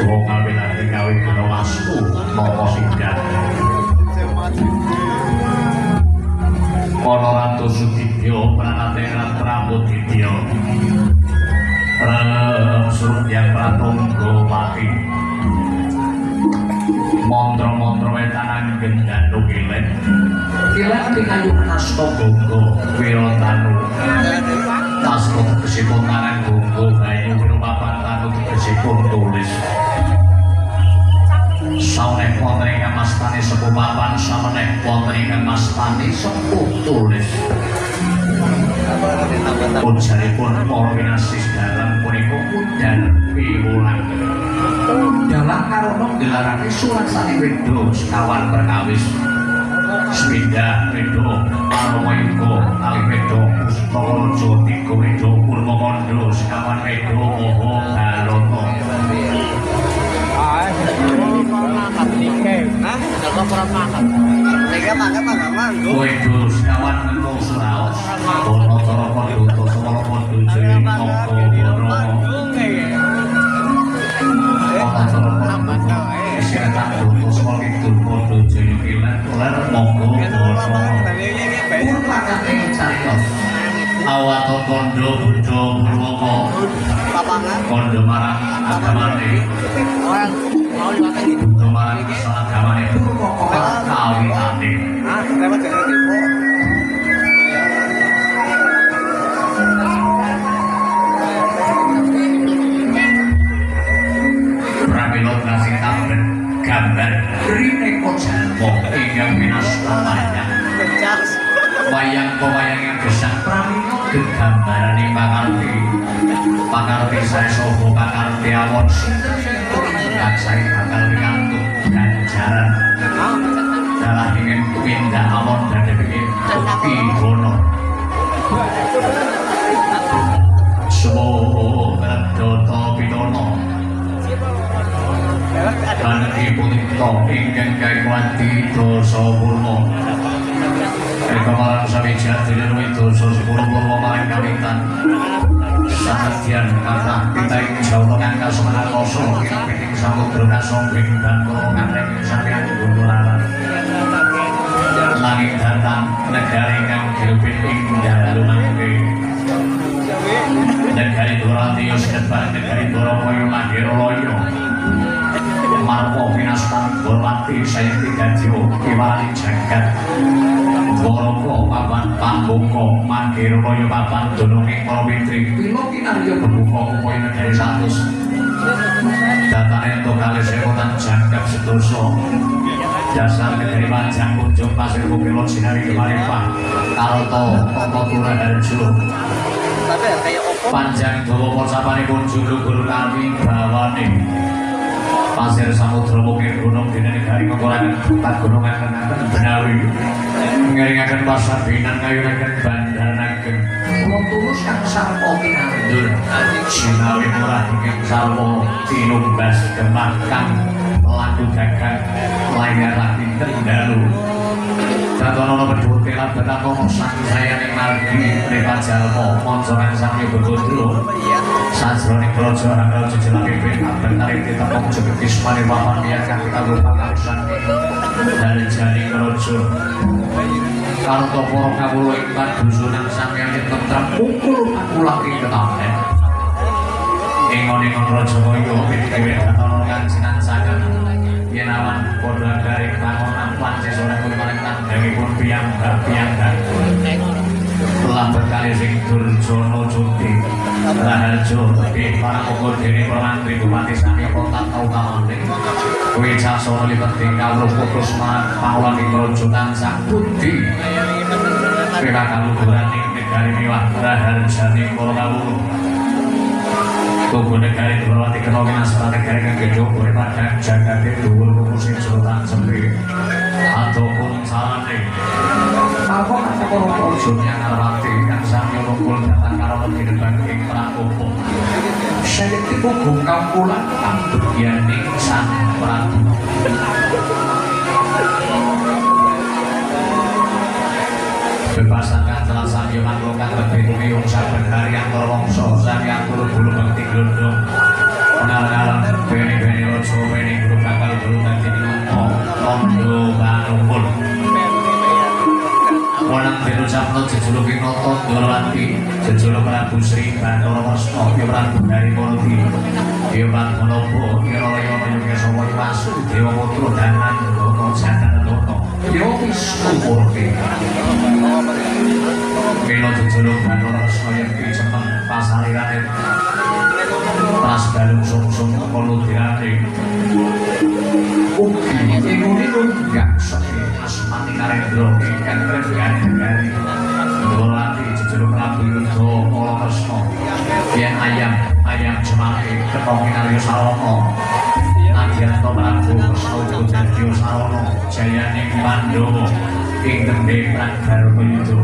Wong kawinane kawin karo wastu napa singgat. Para Ratu Sudibya Pranatena Prabodibya. Surya Pratangga Pati. Mantra-mantra wetanan gendhandu kilen. Kilen pinayu nasta gonggo Wiratanu. Nasta tegesipun tangan gonggo bayu wirupapan tanu tegesipun tulis. Saweneh wonten ingkang mastani sepuh papan, saweneh wonten ingkang mastani sepuh tulis. Ujaripun para winasis dalam punika udan piwulang. Dalam karana gelarane suransane wedha sekawan perkawis. Sepindah wedha Paramayuga kalih wedha Pustaraja tiga wedha Purwamandha sekawan wedha Mahabharata. Wedha sekawan ngentung suraos Banatara Pandhata Semana Pandha Jaya Mangga Brahma. Awat kondo Buddha Purwama kondo marang agamane Buddha marang agamane kawitane pramila kasih tambet gambar Rineka Jalma ingkang winasta wayang wayang yang gesang pramila gegambarane pakarti sae saha pakarti awon sinten sae bakal pikantuk ganjaran dalah ingin pindah awon dadi ingin bukti bono Semoga Dota Pitono Kanthi punika ingkang kaiwati dosa purna eka marang sawija dilen dosa sepuluh purna marang kawitan sanadyan kathah pitaing jawata kangka semangat rasa pining samudra kasombing dan nganteng sampeyan gunularan langit datang negari kang dilebet ing dalu mangke negari Duratiya sedepan negari Durapaya Mandira Loyo Marpo Winastan Borwati Sayati Gadyo Kiwali Jagat Boroko Papan Pamboko Mandira Loyo Papan Dununging Prawitri Pilo Kinaryo Berbuka Upaya Negari Satus Datane ento kali sekotan Jagat Sedoso Dasar Negeri Panjang Kunjung Pasir Bukilo Sinari Kemaripah Kalto Toto Turaharjo Panjang Dawa Pocapanipun Julu Guru Kami Bawane Pasir Samudra Bukit Gunung Dina Negari Ngkorangan Empat Gunungan Kenangan Benawi Ngeringakan Pasar Binan Ngayunakan Bandarakan Pulau Tulus yang Sarpo Kinandur Sinawi Murah Ingin Sarpo Tinumbas Demakang Laku Dagang Layar Laki Tendalu Datono Bedul Telat Betako Sang Sayani Margi Repat Jalmo Monsoran Sangyo Begodro Sajroning Projo Ranggal Jejela Pimpin Abdan Tarik Ditepok Jebekis Manipapan Biarkan kita lupa karusan Dari Jani Projo Karto Poro Kabulo Iklan Dusunan Samyang Tentram Pukul Akulaki Ketamen Ingon-ingon Projo Moyo Pitkiwe Datono Kansinan Sagan Yenawan Kodra Dari Pangonan Pances Orang Kulimaning Tandangi Pun Piyangga telah berkali sing Durjono Cuti Raharjo Tepih para pokok dini permantri Bupati Samya Kota Tau Kamanding Wicasono Liberti Kawruh Putus Marang Pahlawan Ingrojo Tansah Budi Pira Kaluhuran Ing Negari Miwah Raharjani Korowulu Tugu Negari Durwati Kenowinas Negari Kegedo Kuripadang Jagati Dhuwur Kukusin Sultan Sempi Ataupun Salane Apa kata Korowulu Ngarwati Kang Samyo Rukul Datang Karo Kedepan Ing Prakopo Sayekti Kugung Kampulan Ambegyaning Sang Prabu Bebasan Kantelan Samyo ya mangkokan lebih tuyung saben hari antara wangsa sami atur bulu bakti glondong kenal-kenalan beni-beni rojo beni guru bakal guru dadi tondo banungkul Wanang dino capno jejuluki noto dolwanti jejuluk Prabu Sri Bathara Kresna ya Prabu Harimurti ya Prabu Manopo ya Raya Yuga Sawa Wasu Dewa Putra Danan Dono Jatara ya Wisnu Murti Mila jejuluk Bathara Kresna ya Picemen Pasalirane Pas balung sungsung koludirane ugi inguni gak sepi asmani Narendra ingkang regane-regane dolati jejuluk Prabu Yudha Kala Kresna yen ayam jemake ketong Arya Salana Adiyanto Prabu Kresna uga dadi Salana jayaning Pandhawa ing tembe Pragarwa Yudha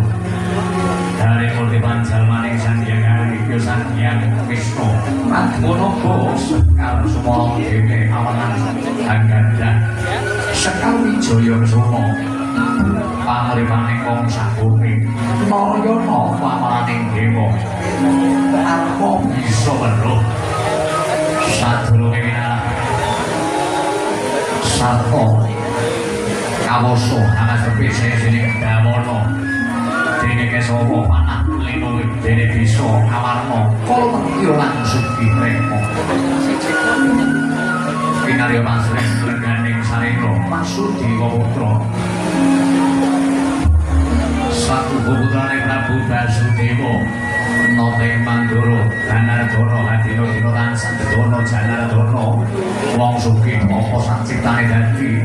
dari multi panjalmaning Sang Hyang Hari Sang Hyang Wisnu Padmanaba sekal sumala dene awanan anggadah sekal wijaya suma pangripaning wong sabumi Narayana pamaraning dewa arpa bisa weruh sadurunge minangka sarta kawasa hangasepi sing dawana dene kesawa panah lino dene bisa awarna kala mengkira langsung diremo kinarya pasreh leganing sarena Masudi Putra satu putrane Prabu Basudewa Noteng Mandoro Ganardana Hadina-dina tansah Dedana Janardana wong sugih apa sak ciptane dadi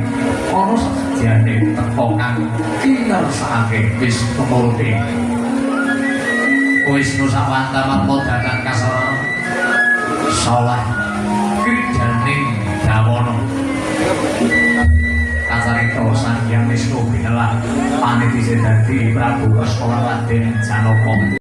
ana sajane teka kang kinersakake Wisnu Murti Wisnu Sawanta Madatan Kasara saleh kridaning dawana kacarita Sang Hyang Wisnu binelah panitise dadi Prabu Kresna Raden Janaka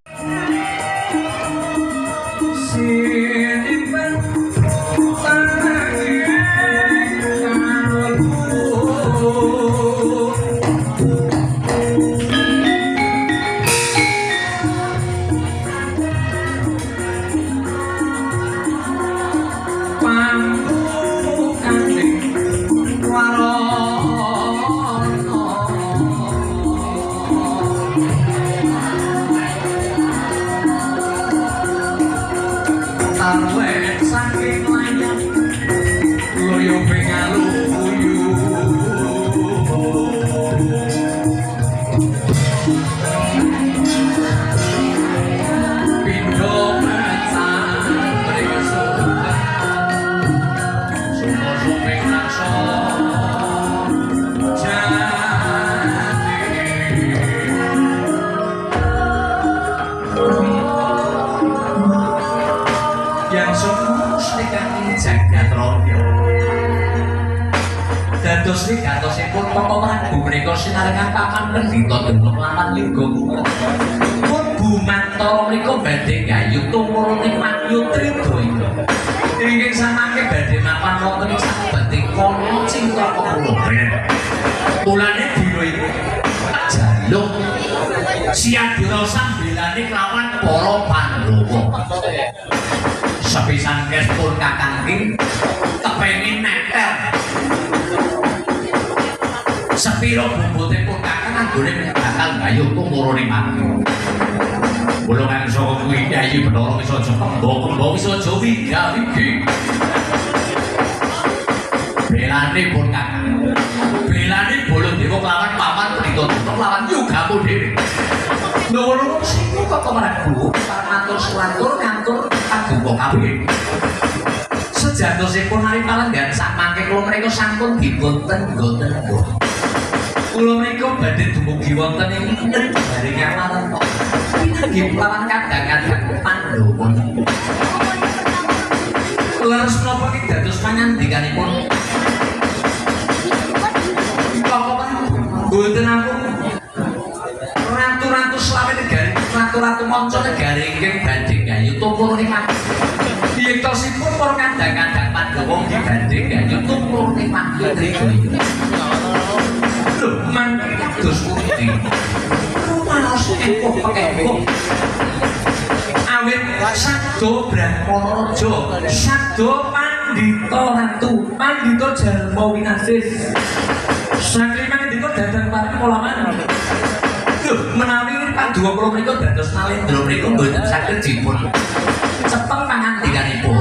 dados wigatosipun para prabu menika sinarengan papan pendhita Dena lawan lingga pun Bumantara menika badhe gayuh tumurune Makyu Tridaya inggih samangke badhe mapan wonten ing sabeting kana Cintaka kula mulane dina iku jaluk Siyadira sambelane kelawan para Pandhawa sepisan kespun kakangking kepengin netel sepiro bumbote pun kakang anggone bakal gayuh tumurune Makyu kula mangsa kuwi Yayi Bathara wis aja kembo wis aja wigi belane pun kakang belane Baladewa kelawan paman Prita lawan yugamu dhewe loro sing kok mlebu matur sulantur ngantur paduka kabeh sejatosipun ari palenggan sak mangke kula menika sampun dipun tenggo-tenggo kula menika badhe dumugi wonten ing negari Kamaran nggih lawan kadang-kadang Pandhawa leres menapa iki dados pangandikanipun boten ampun ratu-ratu selawe negari ratu-ratu manca negari inggih badhe gayuh tumurune Makyu yektosipun para kadang-kadang Pandhawa nggih badhe gayuh tumurune Makyu Tridaya lho mangke kados pundi rumaos awit Sabdo Brahmaraja Sabdo Pandhita Ratu Pandhita Jalma Winasis saking pandhita dadang paring polaman lho menawi Paduka menika dados Nalendra menika mboten saged dipun cepeng pangandikanipun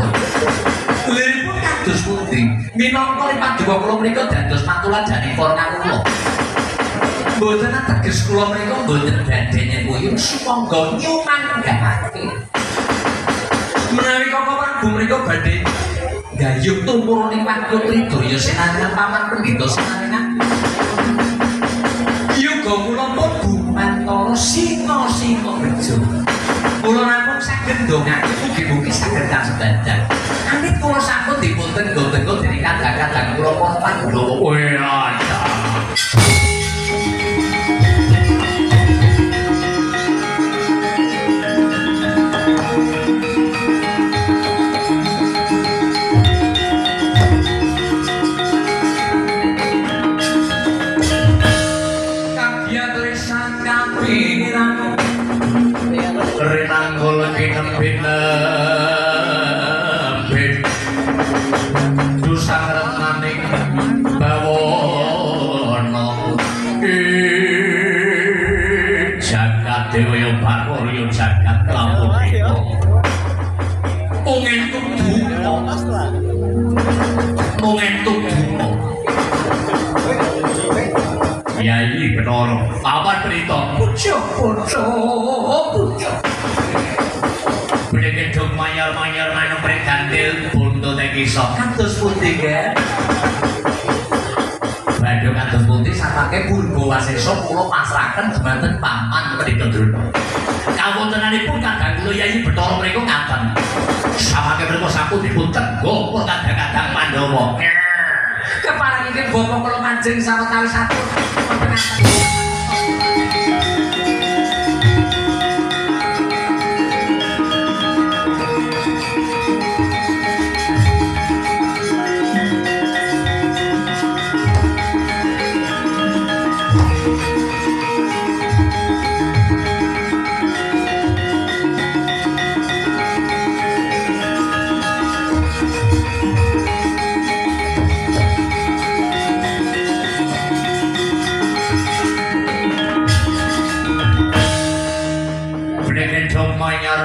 lha pun kados pundi minangka Paduka kula menika dados patuladanipun kawula mboten ateges kula menika mboten badhe nyengkuyung sumangga nyumanggaake menawi kok Prabu menika badhe gayuh tumpuruning Paduka Tridaya Senaringan paman pendhita Senaringan yuga kula pun bumantara singa-singa bejo kula namung saged ndongake mugi-mugi saged kasedadan awit kula sampun dipun tenggo-tenggo dening kadang-kadang kula para Pandhawa Renanggul kinempin dusang retnaning bawana jagat dewa bakurya jagat lampun dewa ungentuk dungo Yai Bathara papan prita puja Bedheke dong mayar-mayar manung pregandil buntut kisah kados pundi nggih badhe kados pundi sapake Purba Wasesa kula pasrahaken dhumateng paman Prita Drona kawontenanipun kadang kula Yai Bathara mriku ngaten sapake mriku sampun dipun tenggo pun kadang-kadang Pandhawa keparengipun bapa kula manjing sawetawis sampun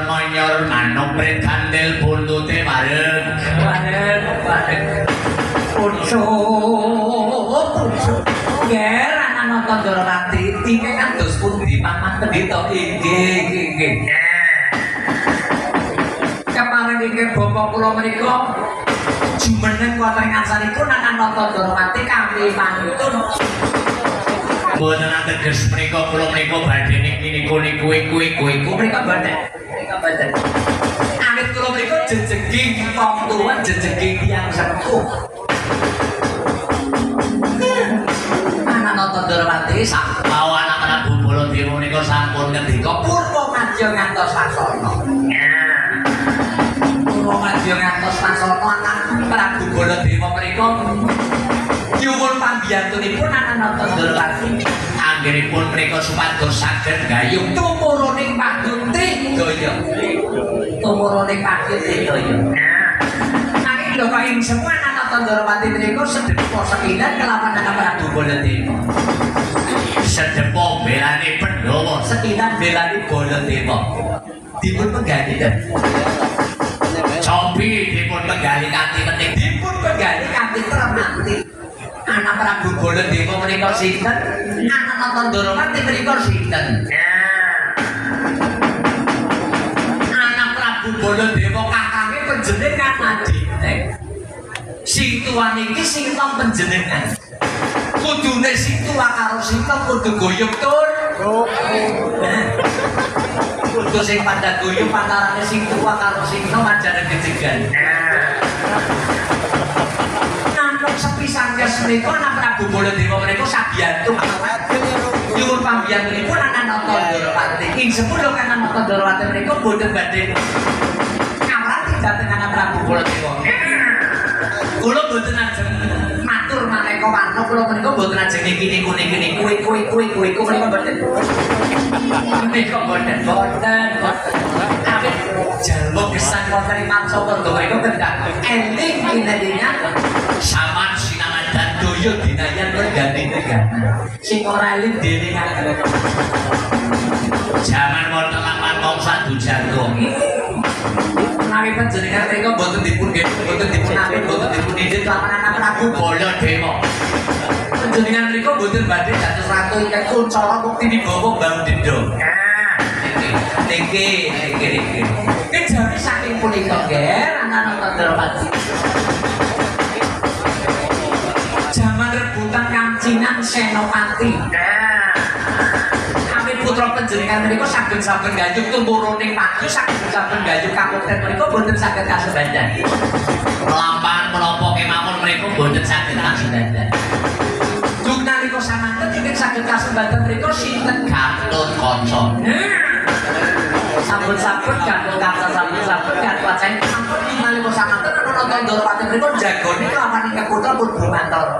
manyar manuk pregandil buntute bareng pucuk ger ana Kandharawati iki kados pundi paman pendhita inggih keparengipun bapa kula menika jumeneng wonten ngarsanipun ana Kandharawati kami pantun mboten ateges menika kula menika badhe niku niku mrika badhe awit kula menika jejeging wong tuwa jejeging tiyang sepuh ana Kandharawati sampun ana Prabu Baladewa menika sampun ngendika purwa madya ngantos sasana purwa madya ngantos sasana ana Prabu Baladewa menika nyuwun pambiyantunipun ana Kandharawati anggenipun menika supados saged gayuh tumuruning Paduka Tridaya nanging lho kok ing semua ana Kandharawati menika sedepa sekilan kelawan ana Prabu Baladewa sedepa belane Pandhawa sekilan belane Baladewa dipun penggali cobi dipun penggali kanthi penting dipun penggali kanthi tremanti anak Prabu Baladewa menika sinten anak Kandharawati menika sinten anak Prabu Baladewa kakange panjenengan adine sing tuwa niki sing nom panjenengan kudune sing tuwa karo sing nom kudu guyub tur kudu sing padha guyub antarane sing tuwa karo sing nom ajane gejegan sepisan kes menika anak Prabu Baladewa menika sabiyantu nyuwun pambiyantunipun anak Kandharawati ing sepuluh anak Kandharawati menika boten badhe ngawrati dhateng anak Prabu Baladewa kula boten ajeng matur maneka warna kula menika boten ajeng niki niku menika boten menika boten. Awit jaluk gesang wonten mangsa tandha menika kendang eling kinedinya saman sinangan dan doyo dinayan berganti-ganti. Sing ora eling delingaken. Jaman wonten laman mangsa dujantung. Menawi panjenengan menika boten dipun apik, boten dipun izin kelawan anak Prabu Baladewa. Panjenengan menika boten badhe dados ratu ingkang kuncara bukti wibawa Bangdendra. Niki. Kejami saking punika nggih, anak Tandrawati. Jaman rebutan Kamcinan Senopati. Putra panjenengan menika saged saben gayuh tumpuruning pagi saged saben gayuh kabupaten menika boten saged kasebandan. Lampahan menapa kemawon menika boten saged kasebandan. Duk nalika samanten ingkang saged kasebandan menika sinten Gatotkaca. Sampun-sampun Gatotkaca sampun-sampun Gatotkaca sampun nalika samanten ana Tandrawati menika jagone kelawan ingkang putra Purwamantara.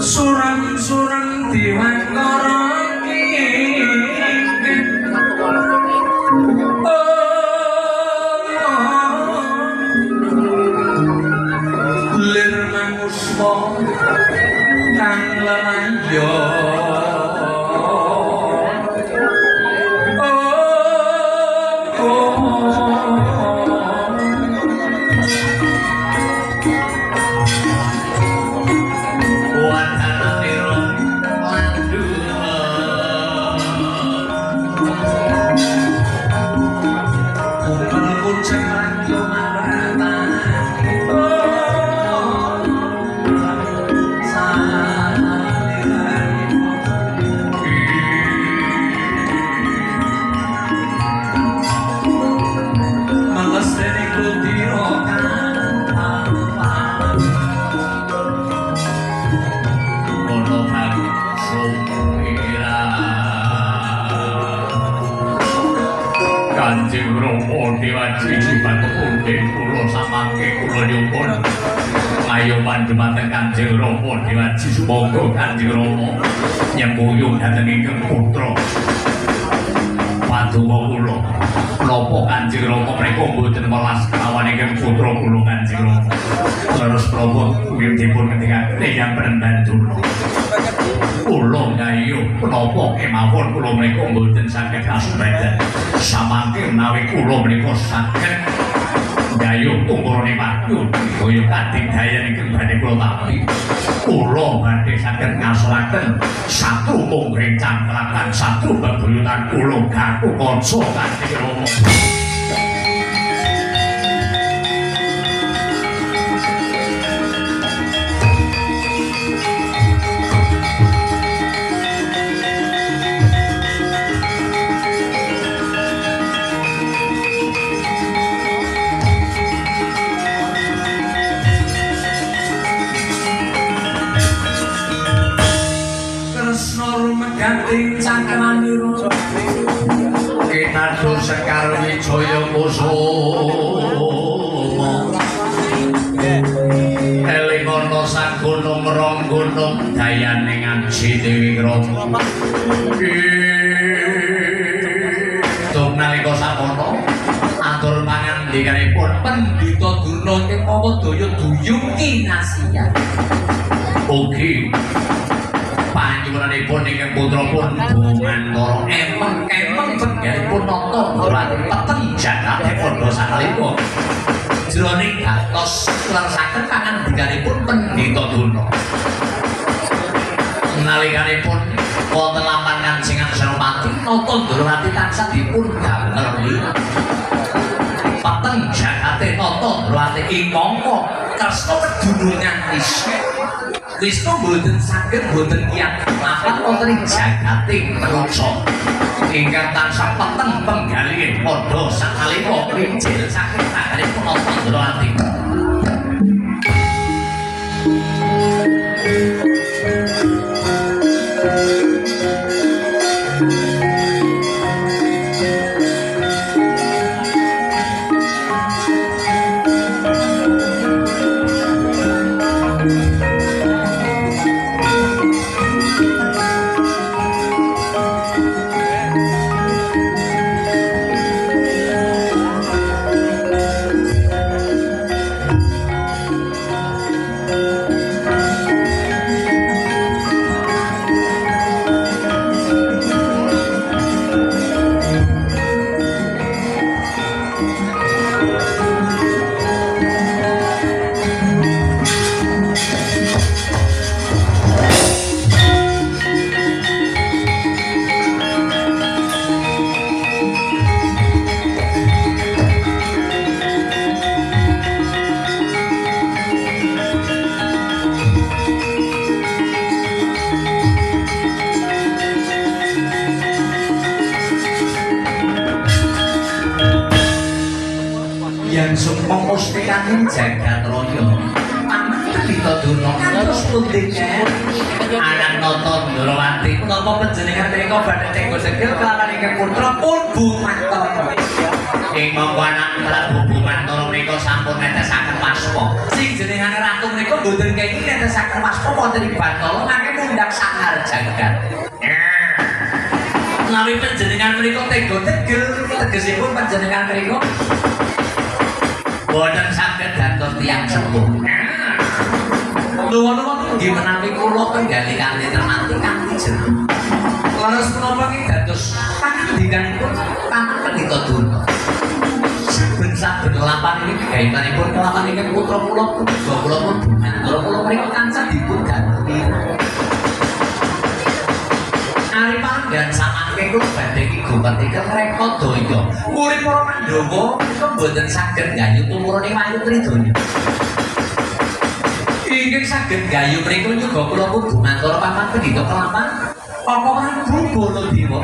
Surang-surang diwangkara lir manguswa kang lelaya Kanjeng Rama Dewaji Jubatipun kula samangke kula nyuwun ngayoman dumateng Kanjeng Rama Dewaji sumangga Kanjeng Rama nyembuyung dhateng ingkang putra paduka kula napa Kanjeng Rama menika mboten welas kelawan ingkang putra kula Kanjeng Rama terus Prabu nggih dipun ngendikaken yang Brembandura kula ngayuh menapa kemawon kula menika mboten saged kasebadan samangke menawi kula menika saged ngayuh tumurune Padu kaya kadigdayan ingkang badhe kula tampi kula badhe saged ngaselaken satu mungging cangklakan satu bebuyutan kula Gatotkaca Kanjeng Rama. Ganting cangkemaniro Kinadu Sekar Wijaya Kusuma Elingono sak gunung rong gunung dayane ngaji Dewi Rama Tung nalika samono atur pangandikanipun Pendhita Durna ing Mawadaya duyung kinasiya ugi panjenenganipun ingkang putrapun Bumantara emeng-emeng penggalipun nata nurati peteng jagate padha sakalika jroning gatos lerasaken pangandikanipun Pendhita Durna nalikanipun wonten lampah Kanjeng Senopati nata nurati tansah dipun damel peteng jagate nata nurati ing mangka Kresna kedunungan Wisnu boten saged boten kiyat mapan wonten ing jagating manungsa ingkang tansah peteng penggalih padha sakalika injil saking tanganipun Tandrawati. sumpah mustikaning jagat raya paman Pendhita Durna kados pundi anak nata Ndrawati menapa panjenengan menika badhe tenggo segel kelawan ingkang putra pun Bumantara ing mangka anak Prabu Bumantara menika sampun netesaken waspa sing jenengane ratu menika boten kenging netesaken waspa wonten ing Batara mangke mundhak sahar jagat menawi panjenengan menika tenggo tegel tegesipun panjenengan menika boten saged dados tiyang sepuh nuwun-nuwun nggih menawi kula penggali kanthi termati kanthi jeneng. Leres menapa nggih dados pangandikanipun Paman Pendhita Durna. Saben-saben lapan ini kaitanipun kelawan ingkang putra kula putra kula pun Bumantara kula menika tansah dipun ganti. Ari panggan samangke kula badhe ki gumatikel reka daya. Urip para Pandhawa menika boten saged gayuh tumurune wayu tridaya. Ingkang saged gayuh mriku nyuga kula pun Bumantara Paman Pendhita kelapan apa Prabu Baladewa.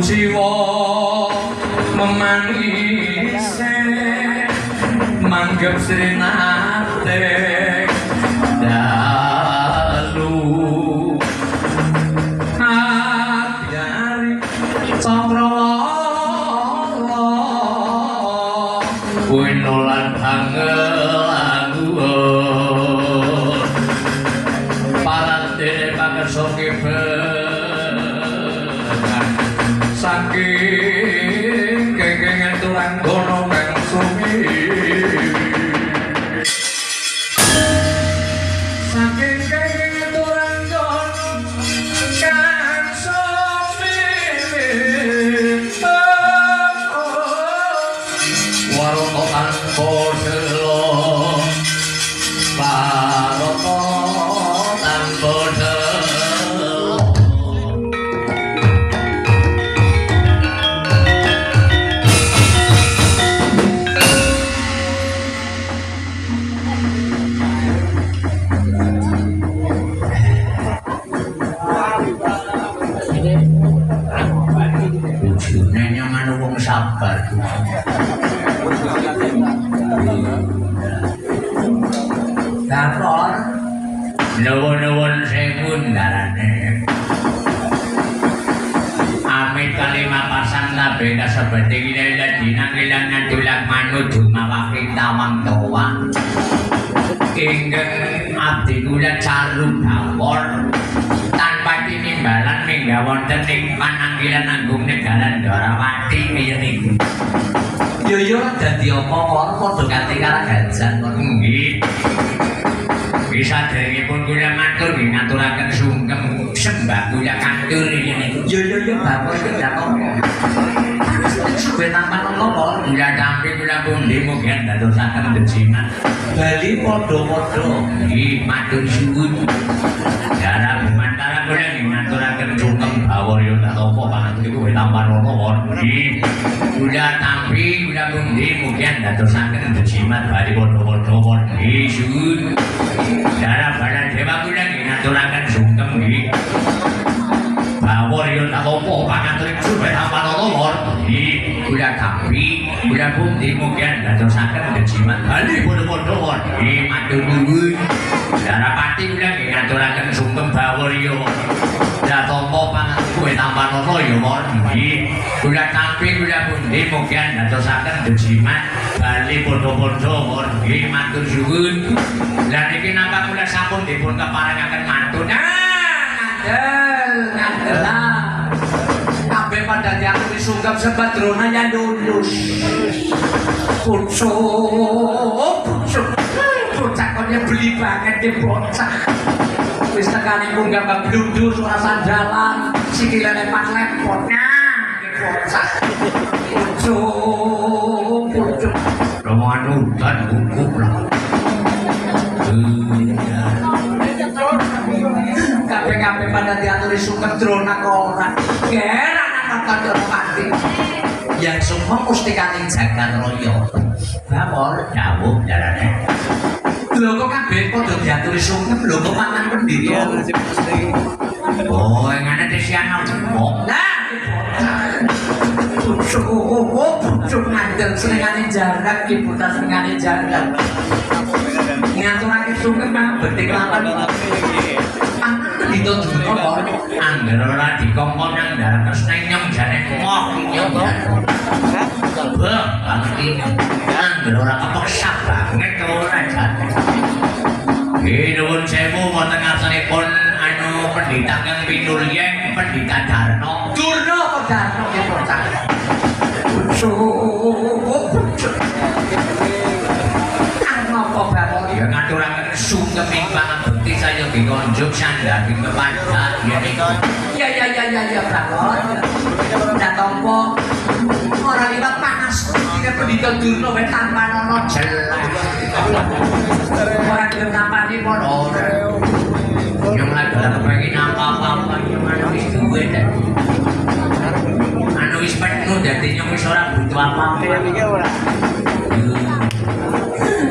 Jiwa memanise manggep srinate dalu adyari cakrawala winolan angel parantene pakersa saking kekengan turang gono kang sumi saking kekengan turang gono kang sumi waroko tanpa delo waroko tanpa delo sabar Dapur nuwun-nuwun sewu ndarane amit kalima pasang nabe kasebeting ila dinang ilang ngadulak manut dumawaking tawang tawang ingkang abdi kula Caru Dawur tanpa kini timbalan mingga wonten ing Pananggilan Agung Negaran Dwarawati kaya niku. Yo dadi apa kok padha kanthi karagan nggih. Bisa derengipun kula matur nggih ngaturaken sungkem sembah kula kantur kaya niku. Yo bapak ndak apa. Suwe tampan apa kula tampi kula pundi mugi dadosaken dejiman. Bali padha-padha nggih matur suwun. Jara bumantara kula nggih ngaturaken sungkem bawarya apa pangatur kuwi tampan apa nggih. Kula tampi kula pundi mugi dadosaken dejiman bali padha-padha nggih suwun. Jara badan dewa kula nggih ngaturaken sungkem nggih. Bawarya apa pangatur kuwi tampan apa nggih. Kula tampi kula pundi mugi dadosaken dejiman bali padha-padha nggih matur nuwun. Darapati kula nggih ngaturaken sungkem bawarya. Ya tampa pangatur kuwi tampan apa ya nggih. Kula tampi kula pundi mugi dadosaken dejiman bali padha-padha nggih matur suwun. Lah niki napa kula sampun dipun keparengaken mantun. Ngandel. Kabeh pada diatur sungkem sebadrona ya lulus. Pucuk. Bocah kone beli banget di bocah. Wis tekane munggah bab blundur ora sandalan, sikile lepat lepot. Nah, iki bocah. Pucuk. Romongan udan gugup lah. Kabeh pada diaturi sungkem drona ora. Gerak nang kanca pati. Yang semua mustikaning jagat raya. Bawor dawuh darane. Lho kok kabeh padha diaturi sungkem lho kok mangan pendhita. Oh, ngene desian opo. Lah, pucuk ngandel senengane jarak ki buta senengane jarak. Ngaturake sungkem mah betik lapan. Pendhita duka angger ora dikongkon nang dalan kesneng nyong jane moh nyong. Bah, ngerti angger ora kepeksa banget ora jane. Nuwun sewu wonten ngarsanipun pendhita kang pinulyeng pendhita Darno. Durna apa Darno ki bocah. Pucuk. Apa bapak ya ngaturaken sungkem ing pangabekti saya dikonjuk sandhang kepada ya niku. Ya bapak. Ndak tampa ora liwat panas iki pendhita Durna wis tanpa ana jelas. Ora gelem nampani pun ora. Yang lagi kepengin apa-apa yang wis duwe ta. Anu wis penuh dadi nyong wis ora butuh apa-apa.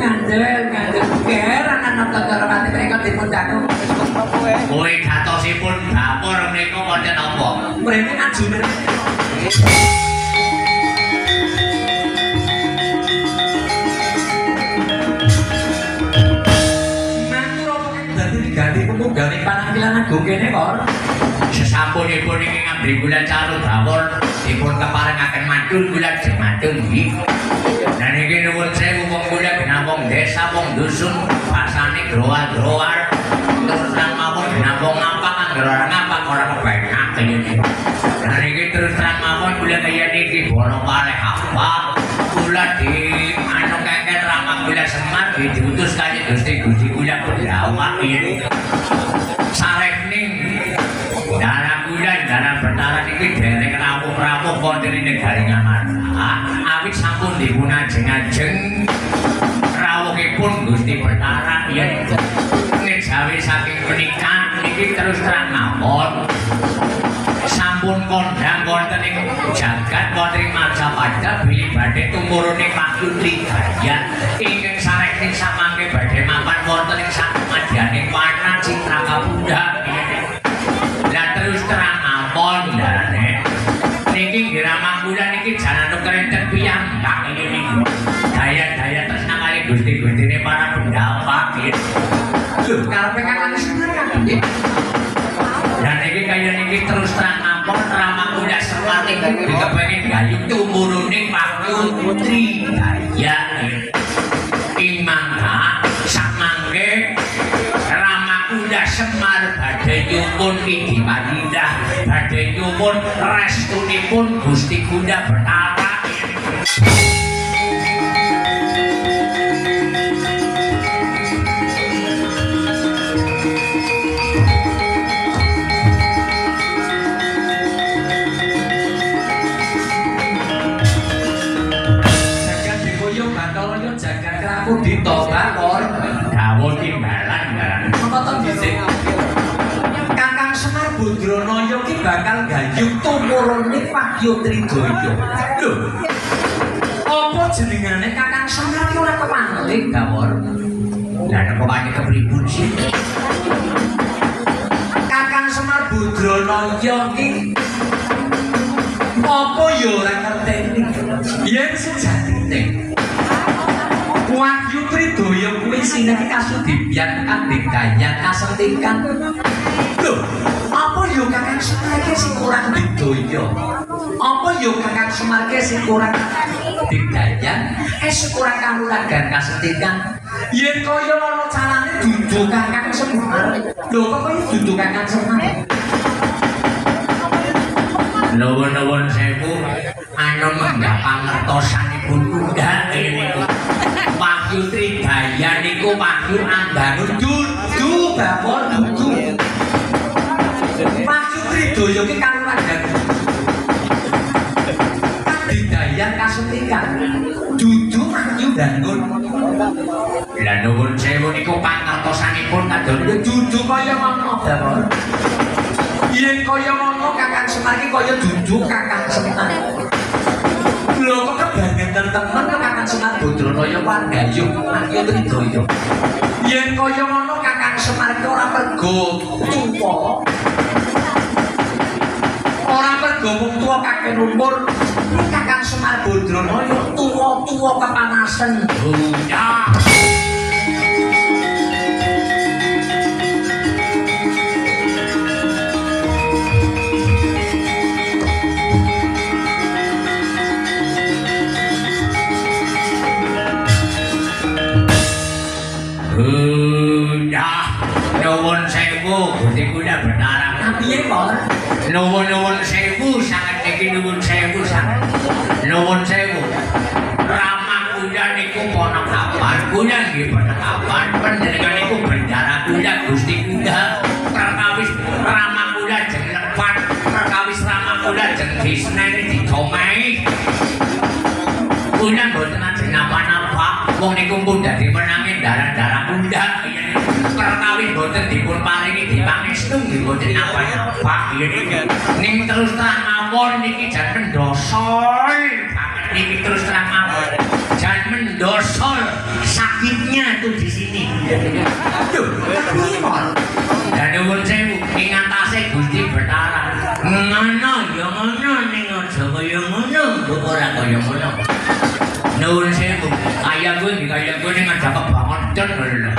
Ngandel keran anak karo mati mereka dipundhaku. Kowe gatosipun dapur menika wonten apa? Mrene ajune. Ganti pemunggane Pananggilan Agung kene kok. Sesampunipun iki ngabdi kula caru bawor dipun keparengaken matur kula matur nggih. Dan iki nuwun sewu wong kula binawong desa wong dusun pasane groal-groal terus terang mawon binawong ngapak angger ora ngapak ora kepenak iki. Dan iki terus terang mawon kula kaya niki bono kalih apa kula di anu kengken ramah kula Semar diutus kaya Gusti kula Pendawak iki. Sarekning darah kula darah Betara niki dereng rawuh-rawuh wonten ing negari Ngamarta. Awit sampun dipun ajeng-ajeng rawuhipun Gusti Betara yen ngejawi saking menika niki terus terang mawon sampun kondhang wonten ing jagat wonten ing Majapahit bilih badhe tumurune Pak Yutri Gayat ingkang sarekning samangke badhe mapan wonten ing samadyaning Wana Citra Kapundhak. Lah terus terang mawon darane niki giramah kula niki jalan kerenten piyambak iki niku. Daya-daya tresna kali Gusti-gustine para pendapat gitu. Lho, karepe kakang seneng nggih. Dan niki kaya niki terus terang ampun ramah kula Semar niki kepengin gayung tumurune Pak Yutri Gayat. Ing mangka sak mangke ramah kula Semar badhe nyuwun Idi Madinah, badhe nyuwun restunipun Gusti Gunda Betara. Ditobakor dawuh timbalan kan. mengko dhisik Kakang Semar Badranaya ki bakal gayung tumurune Wahyu Tridaya. Lho. Apa jenengane Kakang Semar ki ora kemanlik Dawur? Lah nek kok kepripun sih? Kakang Semar Badranaya ki apa ya ora ngerteni yen sejatine Wahyu Tridaya kuwi sineng kasudibyan kadegdayan kasentikan. Lho, apa yo Kakang Semar ki sing kurang digdaya? Apa yo Kakang Semar ki sing kurang digdayan? Sing kurang kanuragan kasentikan? Yen kaya ngono carane dudu Kakang Semar. Lho kok kaya dudu Kakang Semar? Nuwun-nuwun sewu ana menggah pangertosanipun Undang niku. Wahyu Tridaya niku Wahyu Angganun Dudu bapor dudu. Wahyu Tridaya ki kanuragan. Kadegdayan kasentikan. Dudu Wahyu Dangun. Lah nuwun sewu niku pangertosanipun kadon Dudu kaya ngono bapor. Yen kaya ngono Kakang Semar ki kaya dudu Kakang Semar. Lho kok kebangetan temen Kakang Semar Badranaya wargayung Wahyu Tridaya. Yen kaya ngono Kakang Semar ki ora mergo tuwa. Ora mergo wong tuwa kakek umur. Kakang Semar Badranaya tuwa-tuwa kepanasan. ya. Nuwun sewu Gusti Gunda Betara. Piye kok? Nuwun sewu sanget niki nuwun sewu sanget. Nuwun sewu. Rama Gunda niku ponokapan Gunda nggih ponokapan panjenengan niku Bendara Gunda Gusti Gunda. Perkawis Rama Gunda jeng lepat, perkawis Rama Gunda jeng disnene dicomehi. Gunda mboten ajeng napa-napa. Wong niku pun dadi menange darah-darah Gunda. Perkawis boten dipun paringi dipangestu nggih boten napa-napa ning terus terang mawon niki jan mendosol banget niki terus terang mawon jan mendosol sakitnya tuh di sini. Duh, piye mon? Dan nuwun sewu ing atase Gusti Betara. Ngono ya ngono ning aja kaya ngono, ora kaya ngono. Nuwun sewu, kaya kuwi ning aja kebangetan lho.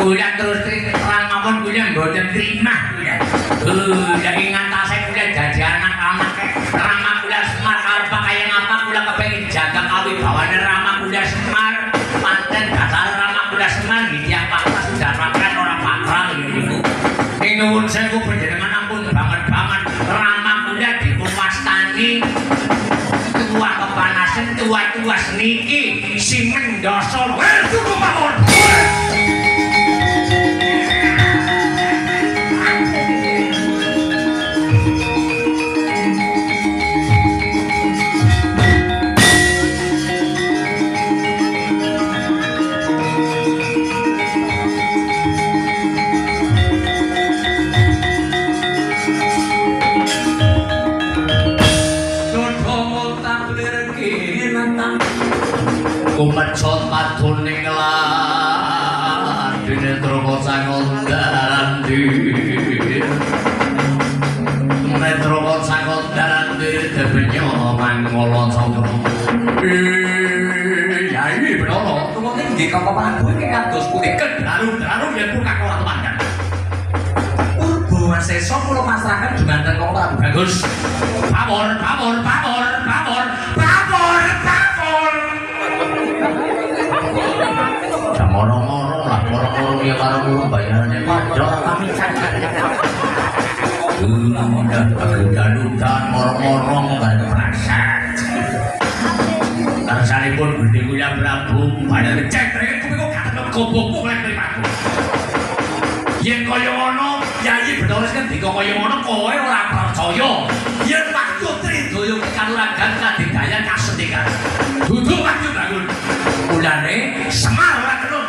Kula terus terang mawon kula mboten terima kula. Lah ing antase kula dadi anak-anak Rama Kula Semar arep kaya ngapa kula kepengin jaga kawibawane Rama Kula Semar. Panten dasar Rama Kula Semar nggih tiyang pakras sudah pakran ora pakran niku. Ing nuwun sewu panjenengan ampun banget-banget Rama Kula dipun wastani tua kepanasan tua-tua niki sing mendosol. Wes cukup mawon. Kumecut maduning lan dene tromo sangon dalan dir metromo sangon dalan dir debenyo mangolon sangro ya iki bener tuwuke nggih kok Prabu iki kados putih kedaru-daru yen buka kok teman. Urba sesa kula masrahaken dumateng kok Prabu bagus. Pawon. Moro-moro lah, moro-moro ya karo kamu bayarannya pajak kami udah morong-morong gak perasaan karsanipun Gusti Kuyang Prabu bayar cek mereka kok kata gobokmu oleh primaku yen kaya ngono Yayi Bathara ngendika kaya ngono kowe ora percaya yen waktu Tridaya kanuragan kadidayan kasendikan dudu waktu bangun mulane Semar ora kelun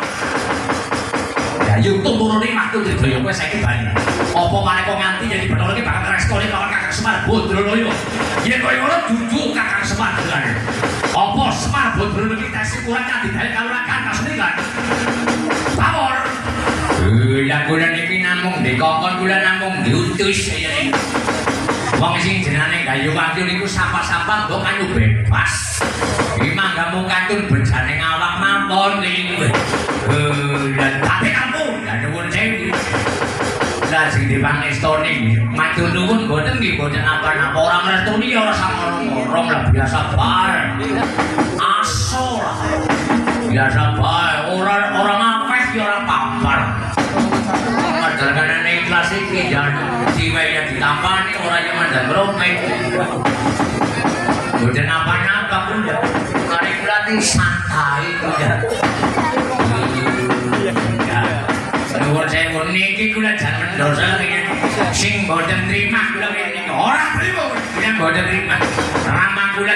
Yayi tumurune waktu Tridaya kowe saiki bali apa maneh kok nganti Yayi Bathara iki bakal ngrestoni karo Kakang Semar Badralaya yen kaya ngono dudu Kakang Semar Badralaya apa Semar Badralaya iki tesih kurang kadidayan kanuragan kasendikan pawon ya kula niki namung dikongkon kula namung diutus ya iki. Wong sing jenenge Gayu Wati niku sapa-sapa mbok kanyu bebas. Iki mangga mung katun bejane ngawak mawon iki. Dan tapi kamu ya nuwun sewu. Lah sing dipangestoni matur nuwun mboten nggih mboten apa-apa ora mrestuni ya ora samono lah biasa bae. Asor. Biasa bae ora ngapes ya ora papar. Karena ikhlas iki jangan diweya ditampani ora yang mandan romek. Boten apa-apa Bunda. Mari kula iki santai Bunda. Nuwun sewu niki kula jan mendosa sing boten trima kula niki ora trima kula boten trima. Rama kula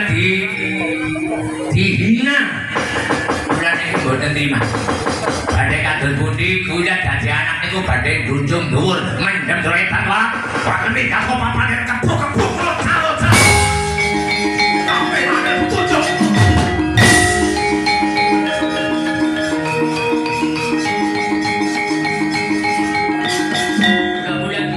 dihina. Kula niki boten trima. Badhe kadul pundi kula dadi anak niku badhe njunjung dhuwur mendem dretan wae bakti karo papane kepruk-kepruk kula calo-calo sampai ana tujuh kemudian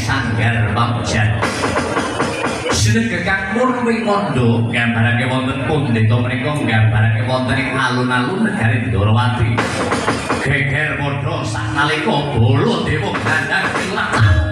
sanggar pamujan. Sinegekang murwi kondo gambarake wonten pundhita menika gambarake wonten ing alun-alun negari Ndorowati. Geger padha sanalika bala dewa gandang kilatan.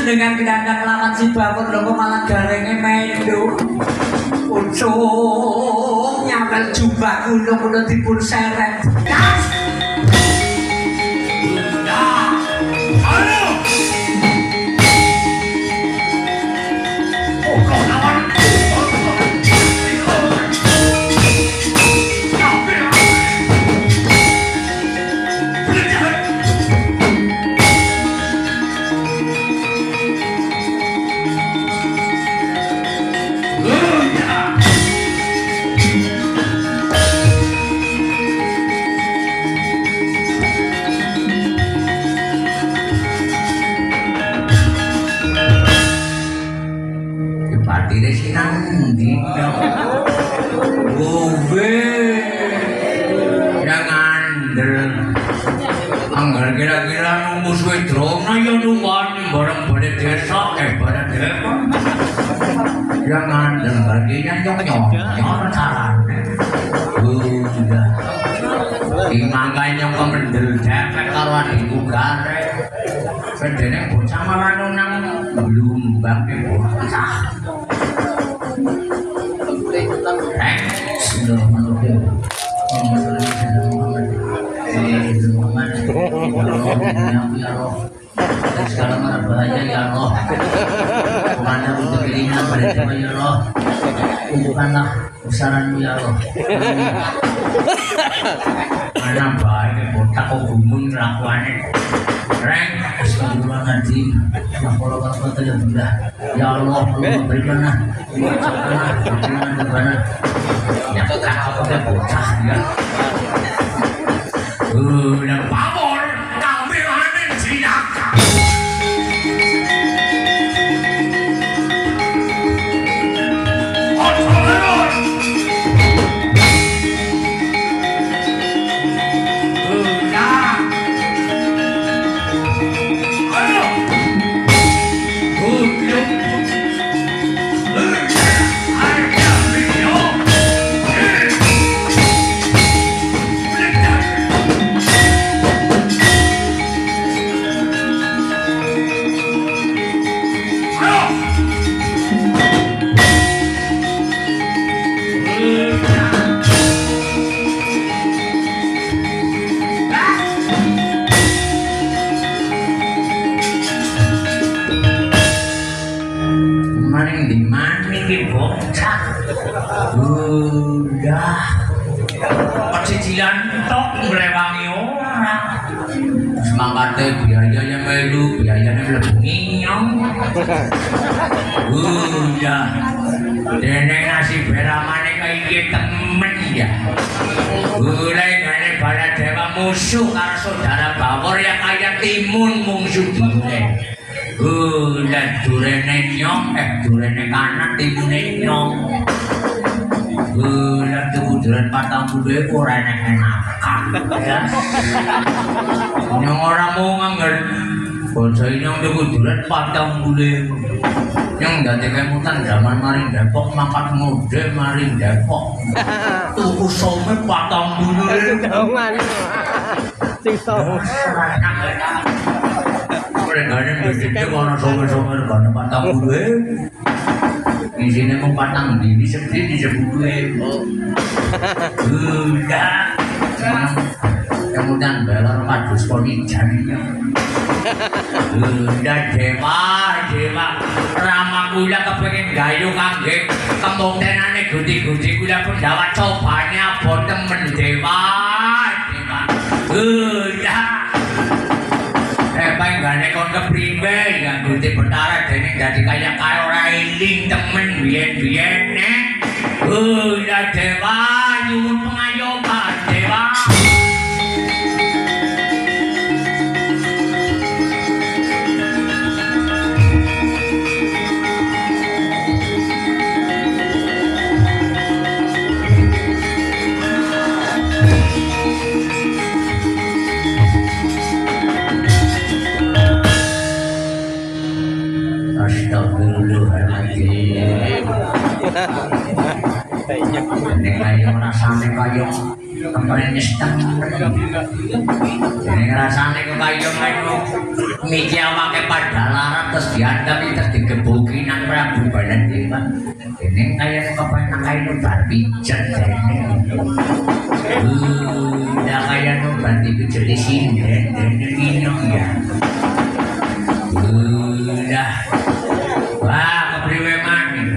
Dengan gedang lawan si bapak lho malah garenge melu. Ucuk nyamel jubah kula dipun seret. mandel. Angger kira-kira nunggu suwe drono ya nuwani bareng balik desa bareng desa. Ya mandel harganya nyong-nyong carane. Udah. Imangkanya kemendel depek karo adikku garek. Pendene bocah malah nang blumbang ke bocah. Sudah menurut sekarang mana bahaya ya Allah. Kemana untuk dirinya berarti ya Allah. Bukanlah besaranmu ya Allah. Mana bahaya botak kok gumun kelakuannya. Reng, astagfirullahaladzim. Ya Allah kata ya bunda. Ya Allah, berikanlah. Berikanlah kepada. Ya apa dia bocah ya. Dan pamor kami hanin sinaka. Udah kecicilan tok ngrewangi ora semangkate biayanya melu biayanya mlebu nyong udah dene nasi beramane kaya temen ya mulai gane Baladewa musuh karo saudara Bawor yang kaya timun mungsuh dule udah durene nyong durene kanan timune nyong bulan kebuduran patang bule ora enak ya. Nyong ora mau ngangger. Bocah nyong kebuduran patang bule. Nyong dadi kemutan zaman maring Depok mangkat ngode maring Depok. Tuku some patang bule. Dongan. Sing some. Ora gane mesti kono some-some regane patang bule. Di sini mau patang di seperti disebut udah kemudian belor padus poni jadinya udah dewa ramah kula kepengen gayu kangge kemungkinannya gudi-gudi kula pun dapat cobanya buat temen dewa udah pengen gane kon kepriwe ya gudi betara dene dadi kaya ora eling temen biyen-biyen udah dewa nyuwun pengayoman dewa ini kayak rasanya kayak kemarin nyestak ini rasanya kayak miki awake pada larat terus diadap terus digebuki nang Prabu Baladewa ini kayak kepenak kayak nubar pijet udah kayak nubar pijet di sini dan minum ya udah wah kepriwe mani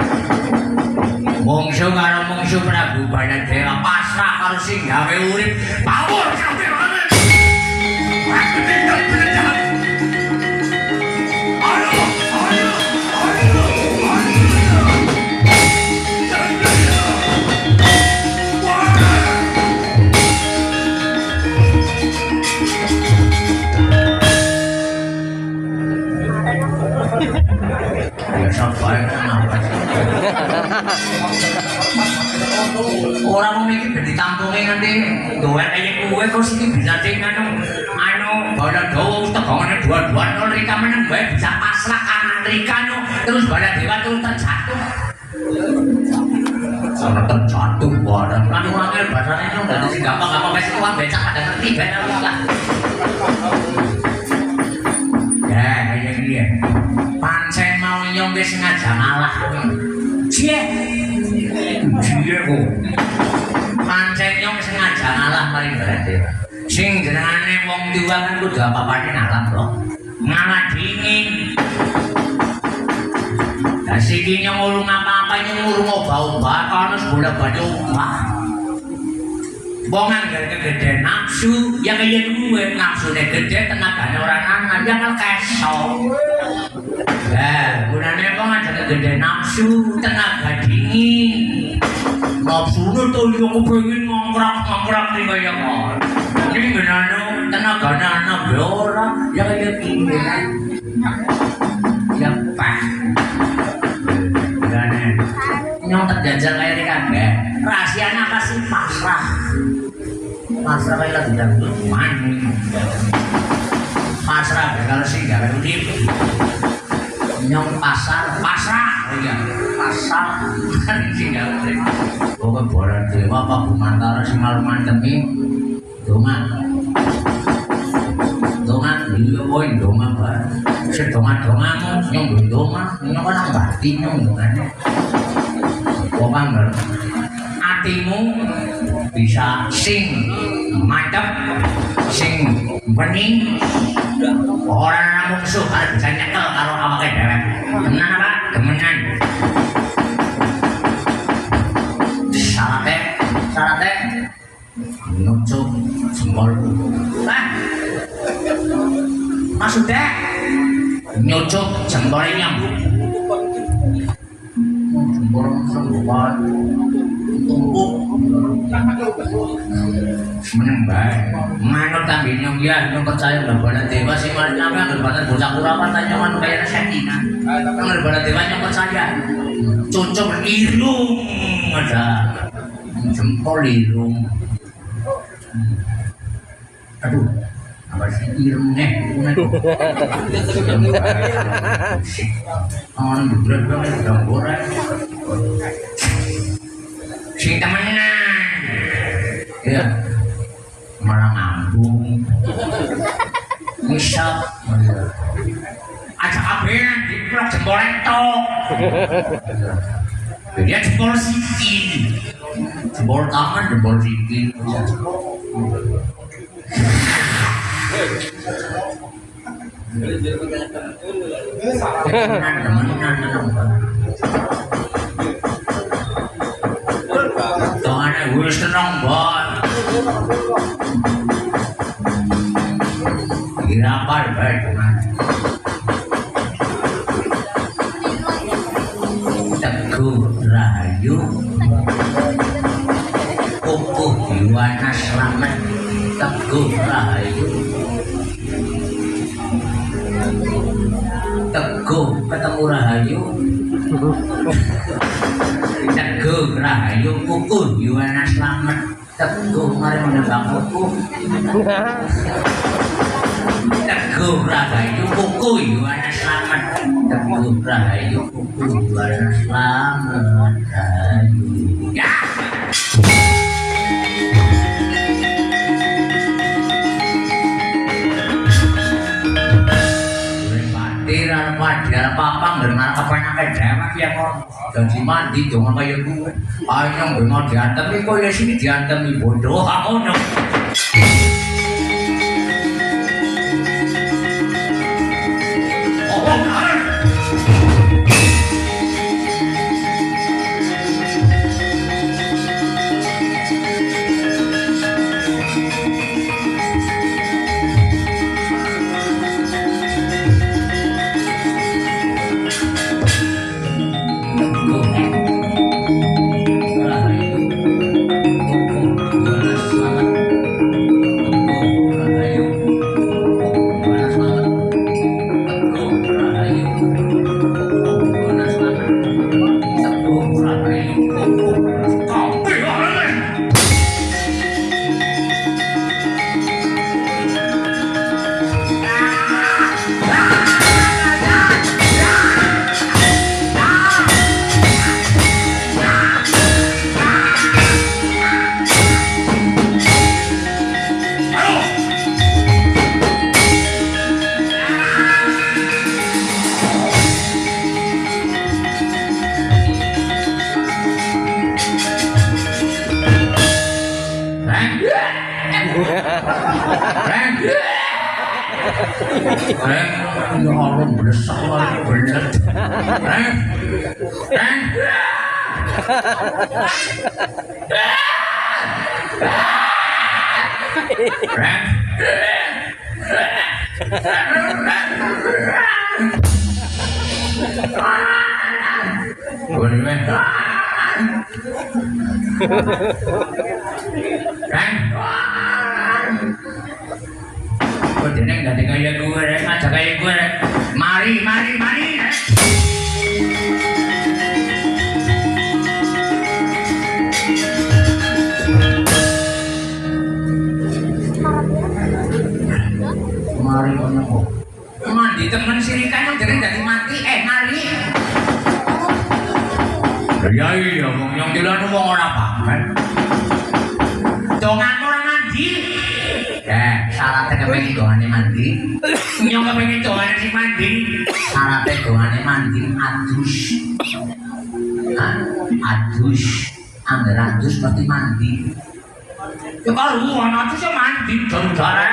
mungsu karo mungsu Prabu Baladewa pasrah karo sing gawe urip pawur kabeh ana orang memiliki ditampungi nanti doa kayak gue kok sini bisa cing anu badan dawa tegongane dua-dua nol Rika meneng gue bisa pasrah kanan Rika terus badan dewa terus terjatuh sama terjatuh badan kan ulangnya bahasanya itu udah sih gampang masih uang becak ada ngerti benar lah ya kayak gini pancen mau nyong ke sengaja ngalah cie kok pancen nyong sengaja ngalah paling berarti sing jenengane wong tua kan kudu apa-apane ngalah bro ngalah dingin siki nyong urung apa-apa nyong urung obah-obah kono bola baju obah wong anggar gede nafsu ya kaya gue nafsune gede tenagane ora nangan ya kan keso gunane kok ngajak gede nafsu tenaga dingin nafsune tuh yo kepengin ngongkrak ning kaya ngono iki benane tenagane anak ora ya kaya gini ya pak nyong terjajal kayak ini kabeh rahasianya apa sih pasrah kayak lagi dangdut mani pasrah kalau sih gak ada udip nyong pasrah oh iya pasar sih gak ada pokoknya boran dewa apa bumantara si malu mantemi dongan iya boy dongan pak si dongan-donganmu nyong dongan nyong kan ang batin nyong dongannya pokoknya hatimu bisa sing mantap sing bening orang namung suka bisa nyekel karo awake dhewe temenan apa temenan syaratnya nucuk jempol maksudnya nyucuk jempolnya nyambung jempol sembuhan tumpuk menembak manut kambing nyong ya nyong percaya berbana dewa sih malah nyampe yang berbana bocah kurapan tanya manu kaya resetina yang berbana dewa nyong percaya cucuk irung ada jempol irung aduh apa sih irung orang berat banget udah borek sing temenan ya malah ngambung ngisap ajak kabehan diplak jempol entok dia jempol siki jempol tangan jempol siki temenan tangannya gue seneng banget dirapal baik teman Teguh Rahayu Kukuh Yuwana Slamet Teguh Rahayu Teguh ketemu Rahayu Teguh Rahayu Kukuh Yuwana Slamet Teguh mari menebak kukuh Teguh Rahayu Kukuh Yuwana Slamet Teguh Rahayu Kukuh Yuwana Slamet Rahayu ya Padahal papang bermana kepenyakan demak ya kok jadi mandi dong kaya gue ayo yang mau diantemi kok ya sini diantemi bodoh aku dong Rahayu Kukuh Yuwana Slamet Ya Allah blesek wae belet. Kok dene enggak kaya gue rek, aja kaya gue rek. Mari. Mari kono kok. Mandi temen sirikan yang jadi dari mati, mari. Iya, wong yang dilanu wong ora paham. Dongan ora mandi. Syaratnya kepengin dongane mandi. Nyong kepengin dongane sing mandi. Syaratnya dongane mandi adus. Adus. Angger adus mesti mandi. Ya kalau adus ya mandi, jare.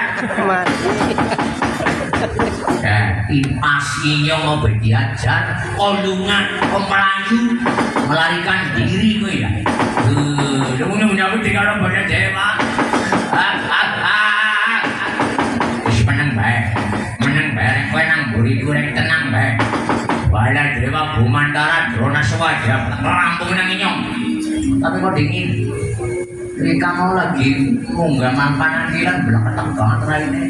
Impasinya mau diajar, kolungan, pemelayu, melarikan diri gue ya. Punya tiga orang pada dewa. Menang baik, gue nang buri goreng tenang baik. Bala dewa Bumantara drona swaja merampung nang inyong. Tapi kok dingin. Mereka mau lagi munggah mampanan kilan belak ketek banget raine.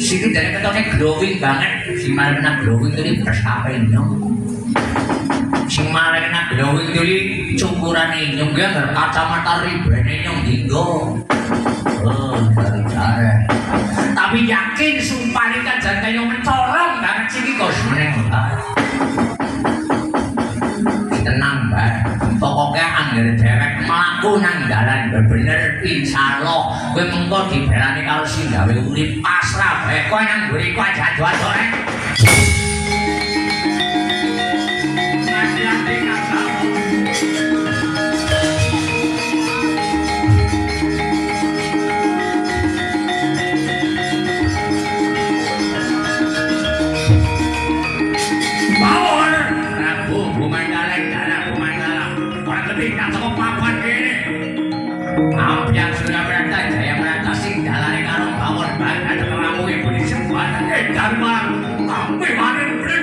Sini dari ketoknya glowing banget. Si malah glowing tadi berapa inyong. Si malah glowing tadi cukuran inyong dia berkacamata ribuan inyong dinggo. Dari cara. Tapi yakin sumpah ini kan jangan yang mencorong banget sih kos meneng. Tenang mbak. Pokoknya anggar dewek melaku nang dalan bener insyaallah gue mengko dibelani kalau sing gawe urip pasrah bae kowe nang mburi kowe jadwal rek. Hati-hati kakak. Yang sudah berada jaya meratasi dalam karung bawon badan kamu ibu di sebuah dharma kami manen beri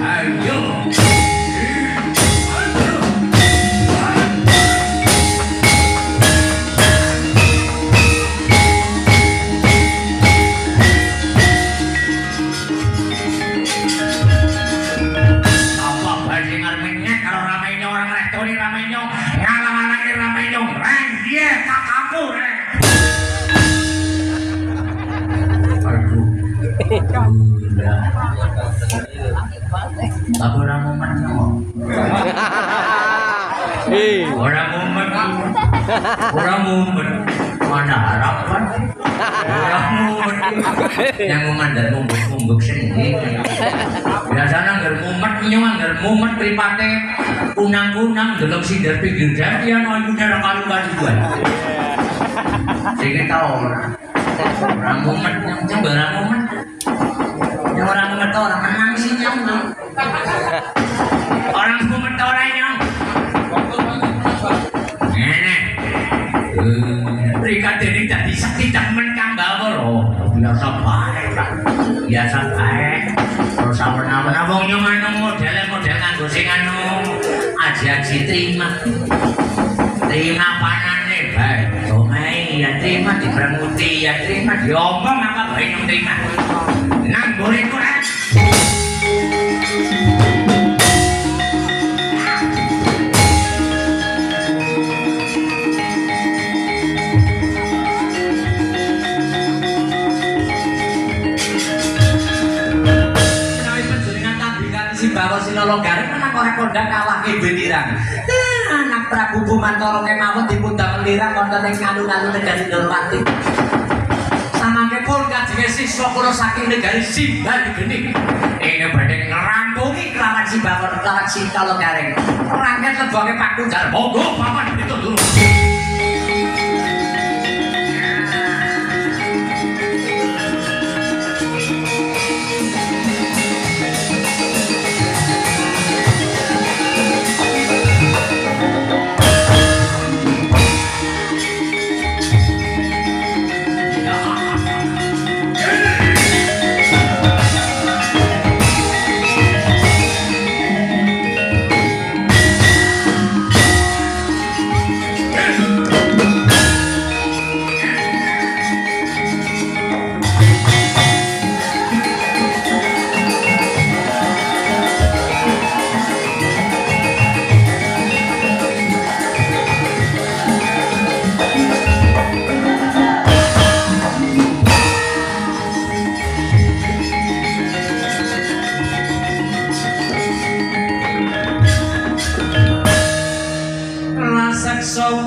ayo tapi orang momen mana harapan orang momen yang memandang mumbuk sendiri biasanya anggar mumet pripate kunang-kunang delok sindir pinggir jalan yang ayunya rakalu-kalu buat jadi tau orang mumet yang barang mumet yang orang mumet orang menang sih yang orang mumet orang yang berikan diri jadi sakti temen kang bawor biasa baik terus apa-apa wong nyong anu model nganggo sing anu aji terima panane baik domai ya terima dibermuti ya terima diomong apa bae nyong terima nang boleh kurang bahwa sinolong garing menang orang kondang kalah kebenirang anak Prabu Bumantara kemawon dipundang lirang wonten ing alun-alun negari Ndorowati samangke pun kajenge siswa kula saking negari Simban geni ini badhe ngrampungi kelawan lawan si Bapak lawan si Tolo Gareng. Rangket lebonge Pak Tunggal. Monggo paman itu dulu.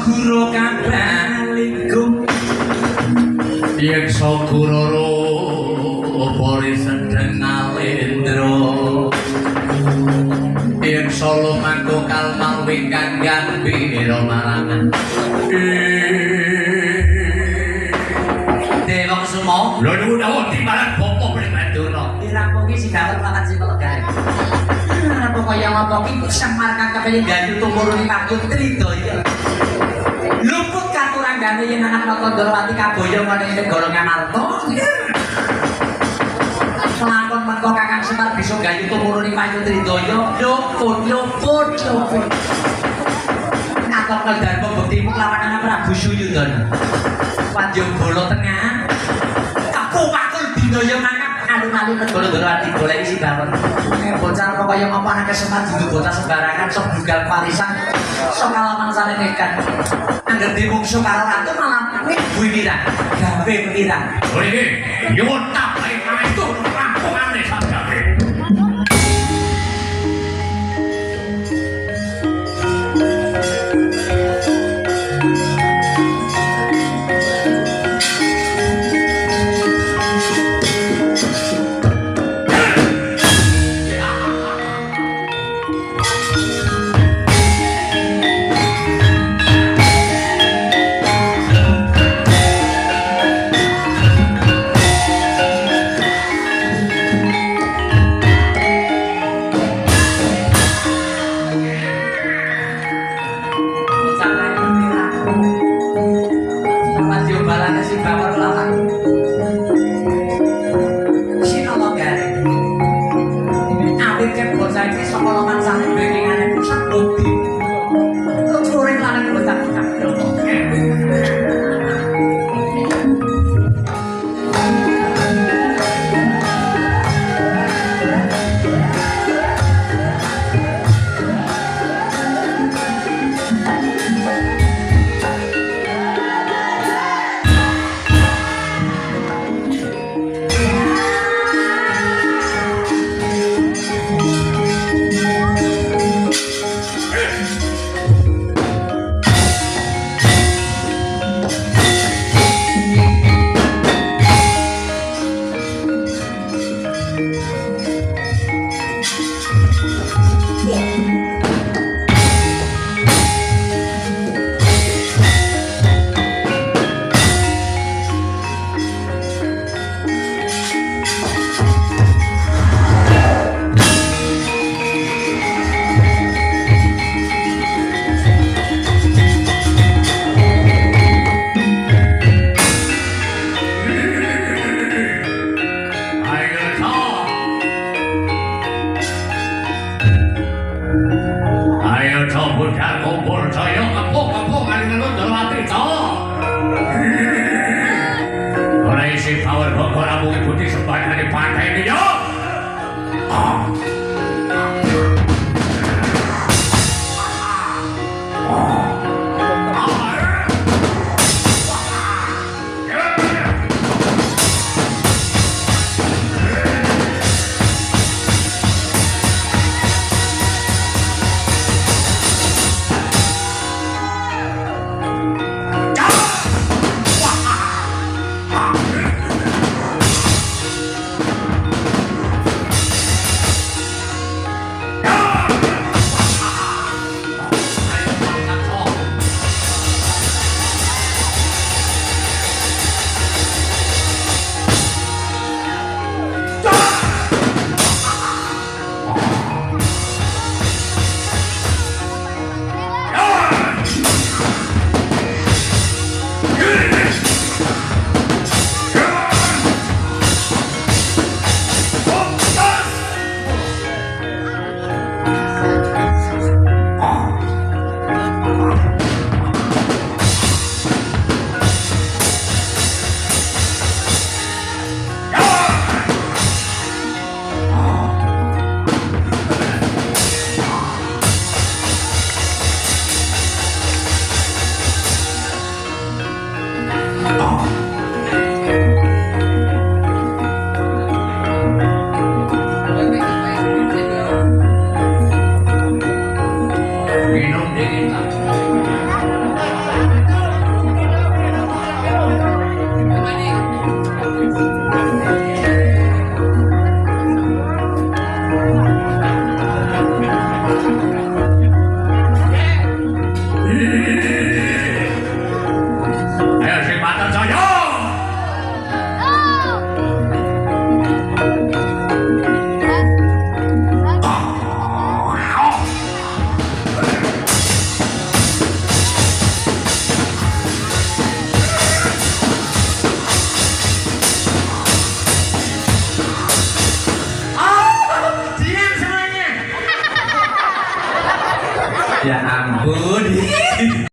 Guru kabaliku Yen sagurara pori sedeng alendra yen solo mangko kalmang wingkang gambira marangan Dewa Kusuma lho nuwun dawuh timbalan bapa Brahmadana dirampungi si Bapak lawan si Tolo Gareng. Apa kaya ngopo ki Semar kang kepengin ganti tumuruni Pak Tridaya. Luput katuranggane yen anak Natandrawati kaboyo ngene negara Ngamarta. Kelakon mengko Kakang Semar bisa gayu tumuruni Pak Tridaya. Luput. Katok Darma buktimu lawan anak Prabu Suyudana. Panjombolo tengah. Kakul dinoyo mangkat alun-alun negara Ndrawati goleki si Bapak. Bocah apa kaya ngopo anak Semar dudu bocah sembarangan sok bugal parisan. Sok kalaman sane nekat. Angger dimungsu karo ratu malah kuwi pirang. Gawe pirang. lho iki nyuwun tapai pangestu rampungane sabdahe Budi.